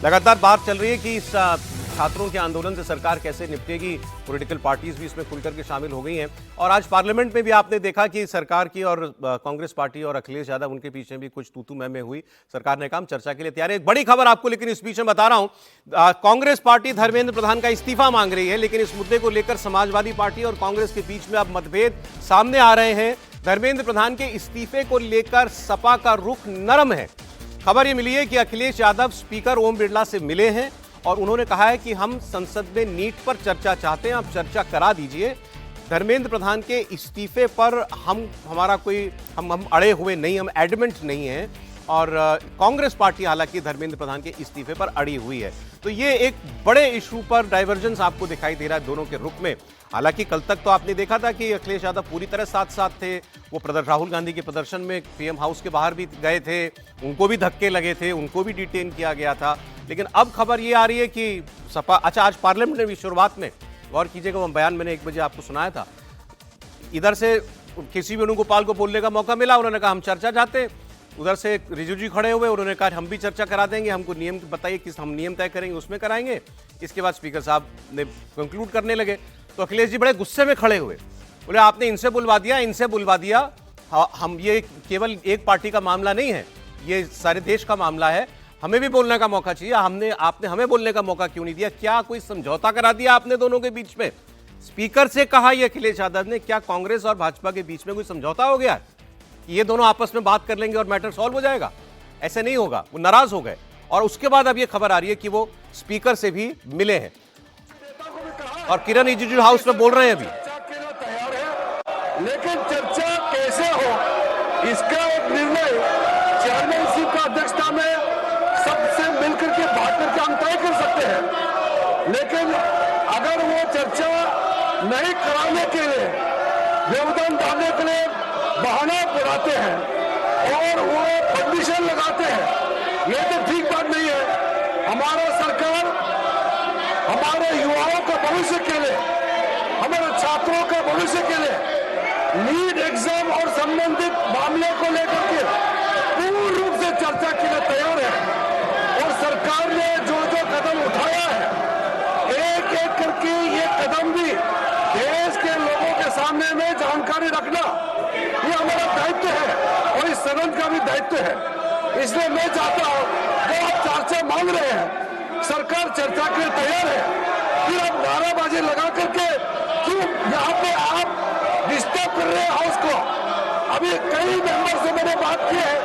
लगातार बात चल रही है कि इस छात्रों के आंदोलन से सरकार कैसे निपटेगी। पॉलिटिकल पार्टीज भी इसमें खुलकर के शामिल हो गई हैं और आज पार्लियामेंट में भी आपने देखा कि सरकार की और कांग्रेस पार्टी और अखिलेश यादव उनके पीछे भी कुछ तू मैं में हुई। सरकार ने कहा चर्चा के लिए तैयार है। एक बड़ी खबर आपको लेकिन इस बीच में बता रहा हूं, कांग्रेस पार्टी धर्मेंद्र प्रधान का इस्तीफा मांग रही है, लेकिन इस मुद्दे को लेकर समाजवादी पार्टी और कांग्रेस के बीच में अब मतभेद सामने आ रहे हैं। धर्मेंद्र प्रधान के इस्तीफे को लेकर सपा का रुख नरम है। खबर ये मिली है कि अखिलेश यादव स्पीकर ओम बिरला से मिले हैं और उन्होंने कहा है कि हम संसद में नीट पर चर्चा चाहते हैं, आप चर्चा करा दीजिए। धर्मेंद्र प्रधान के इस्तीफे पर हम अड़े हुए नहीं, हम एडमेंट नहीं हैं और कांग्रेस पार्टी हालांकि धर्मेंद्र प्रधान के इस्तीफे पर अड़ी हुई है। तो ये एक बड़े इशू पर डाइवर्जेंस आपको दिखाई दे रहा है दोनों के रुख में। हालांकि कल तक तो आपने देखा था कि अखिलेश यादव पूरी तरह साथ थे। वो राहुल गांधी के प्रदर्शन में पीएम हाउस के बाहर भी गए थे, उनको भी धक्के लगे थे, उनको भी डिटेन किया गया था। लेकिन अब खबर ये आ रही है कि सपा आज पार्लियामेंट में भी शुरुआत में गौर कीजिएगा, वो बयान मैंने 1 बजे आपको सुनाया था। इधर से किसी वेणुगोपाल को बोलने का मौका मिला, उन्होंने कहा हम चर्चा चाहते हैं। उधर से रिजू जी खड़े हुए, उन्होंने कहा हम भी चर्चा करा देंगे, हमको नियम बताइए किस हम नियम तय करेंगे उसमें कराएंगे। इसके बाद स्पीकर साहब ने कंक्लूड करने लगे तो अखिलेश जी बड़े गुस्से में खड़े हुए, बोले आपने इनसे बुलवा दिया, इनसे बुलवा दिया। हम ये केवल एक पार्टी का मामला नहीं है, ये सारे देश का मामला है, हमें भी बोलने का मौका चाहिए। आपने हमें बोलने का मौका क्यों नहीं दिया? क्या कोई समझौता करा दिया आपने दोनों के बीच में? स्पीकर से कहा ये अखिलेश यादव ने, क्या कांग्रेस और भाजपा के बीच में कोई समझौता हो गया कि ये दोनों आपस में बात कर लेंगे और मैटर सॉल्व हो जाएगा? ऐसे नहीं होगा। वो नाराज हो गए और उसके बाद अब ये खबर आ रही है कि वो स्पीकर से भी मिले हैं और किरण रिजिजू हाउस में बोल रहे हैं अभी। तैयार है, लेकिन चर्चा कैसे हो इसका एक निर्णय चेयरमैनशिप का अध्यक्षता में सबसे मिलकर के बात करके हम तय कर सकते हैं। लेकिन अगर वो चर्चा नहीं कराने के लिए, व्यवधान डालने के लिए बहाना बनाते हैं और वो कंडीशन लगाते हैं, ये तो ठीक बात नहीं है। हमारा सरकार हमारे युवाओं का भविष्य के लिए, हमारे छात्रों का भविष्य के लिए नीट एग्जाम और संबंधित मामले को लेकर के पूर्ण रूप से चर्चा के लिए तैयार है और सरकार ने जो जो कदम उठाया है, एक एक करके ये कदम भी देश के लोगों के सामने में जानकारी रखना ये हमारा दायित्व है और इस सदन का भी दायित्व है। इसलिए मैं चाहता हूं जो आप चर्चा मांग रहे हैं, सरकार चर्चा के लिए तैयार है, फिर आप नाराबाजी लगा करके क्यों यहाँ पे आप डिस्टर्ब कर रहे हैं हाउस को? अभी कई मेंबर से मैंने बात की है,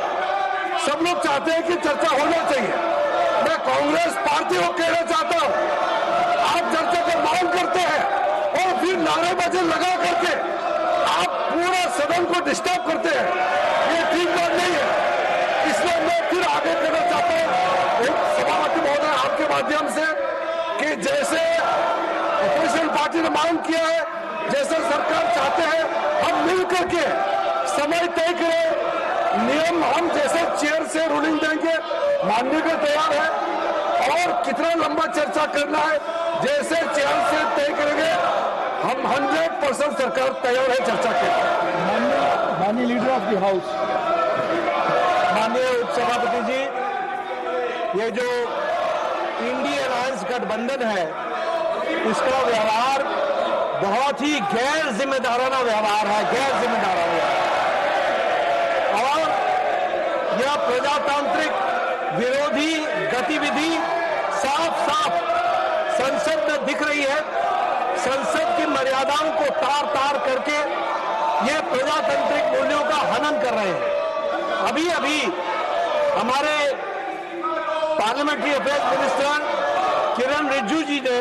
सब लोग चाहते हैं कि चर्चा होना चाहिए। मैं कांग्रेस पार्टी को कहना चाहता हूँ, आप चर्चा का मांग करते हैं और फिर नारेबाजी लगा करके आप पूरा सदन को डिस्टर्ब करते हैं, ये ठीक बात नहीं है। इसलिए मैं फिर आगे कहना चाहता हूँ सभापति महोदय आपके माध्यम से कि जैसे अपोजिशन पार्टी ने मांग किया है, जैसे सरकार चाहते हैं, हम मिलकर के समय तय करें, नियम हम जैसे चेयर से रूलिंग देंगे मानने के तैयार है और कितना लंबा चर्चा करना है जैसे चेयर से तय करेंगे, हम 100% सरकार तैयार है चर्चा के। माननीय लीडर ऑफ द हाउस, माननीय उपसभापति जी, ये जो इंडी अलायंस गठबंधन है इसका व्यवहार बहुत ही गैर जिम्मेदाराना व्यवहार है, गैर जिम्मेदाराना। और यह प्रजातांत्रिक विरोधी गतिविधि साफ साफ संसद में दिख रही है। संसद की मर्यादाओं को तार तार करके ये प्रजातांत्रिक मूल्यों का हनन कर रहे हैं। अभी अभी हमारे पार्लियामेंट्री अफेयर्स मिनिस्टर किरण रिजिजू जी ने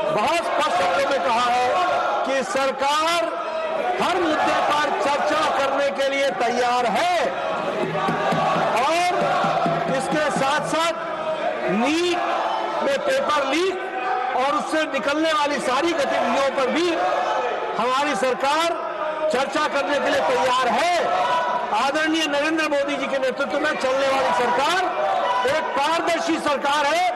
बहुत स्पष्ट शब्दों में कहा है कि सरकार हर मुद्दे पर चर्चा करने के लिए तैयार है और इसके साथ साथ नीट में पेपर लीक और उससे निकलने वाली सारी गतिविधियों पर भी हमारी सरकार चर्चा करने के लिए तैयार है। आदरणीय नरेंद्र मोदी जी के नेतृत्व में चलने वाली सरकार एक पारदर्शी सरकार है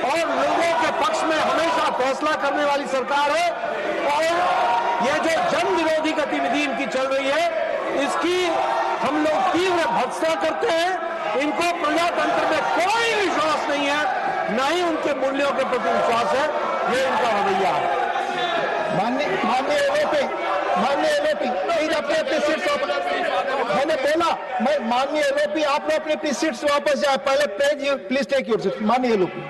और लोगों के पक्ष में हमेशा फैसला करने वाली सरकार है और ये जो जन विरोधी गतिविधि इनकी चल रही है, इसकी हम लोग तीव्र भर्त्सना करते हैं। इनको प्रजातंत्र में कोई विश्वास नहीं है न ही उनके मूल्यों के प्रति विश्वास है। ये इनका रवैया है। माननीय एलओपी प्लीज अपने सीट्स वापस, मैंने बोला मैं माननीय एलओपी आप लोग अपनी सीट्स वापस जाए, पहले प्लीज टेक योर सीट। माननीय एलओपी